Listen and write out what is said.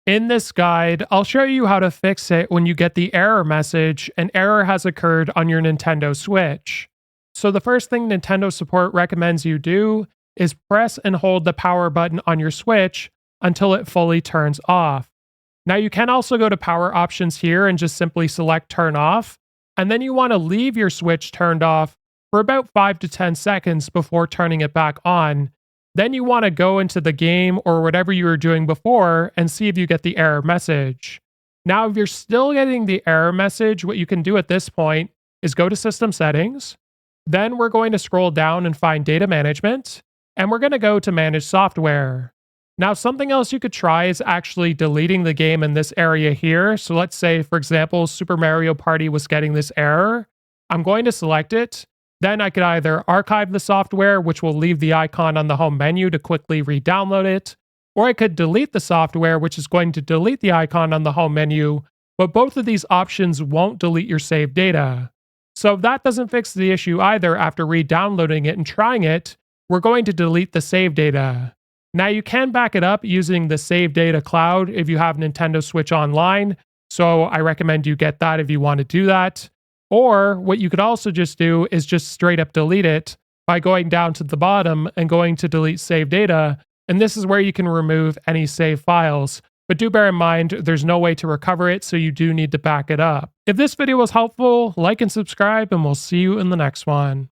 In this guide, I'll show you how to fix it when you get the error message an error has occurred on your Nintendo Switch. So, the first thing Nintendo support recommends you do is press and hold the power button on your Switch until it fully turns off. Now, you can also go to power options here and just simply select turn off, and then you want to leave your Switch turned off for about 5 to 10 seconds before turning it back on. Then you want to go into the game or whatever you were doing before and see if you get the error message. Now, if you're still getting the error message, what you can do at this point is go to System Settings. Then we're going to scroll down and find Data Management, and we're going to go to Manage Software. Now, something else you could try is actually deleting the game in this area here. So let's say, for example, Super Mario Party was getting this error. I'm going to select it. Then I could either archive the software, which will leave the icon on the home menu to quickly re-download it, or I could delete the software, which is going to delete the icon on the home menu, but both of these options won't delete your saved data. So if that doesn't fix the issue either after re-downloading it and trying it, we're going to delete the save data. Now you can back it up using the Save Data Cloud if you have Nintendo Switch Online, so I recommend you get that if you want to do that. Or what you could also just do is just straight up delete it by going down to the bottom and going to delete save data, and this is where you can remove any save files. But do bear in mind, there's no way to recover it, so you do need to back it up. If this video was helpful, like and subscribe, and we'll see you in the next one.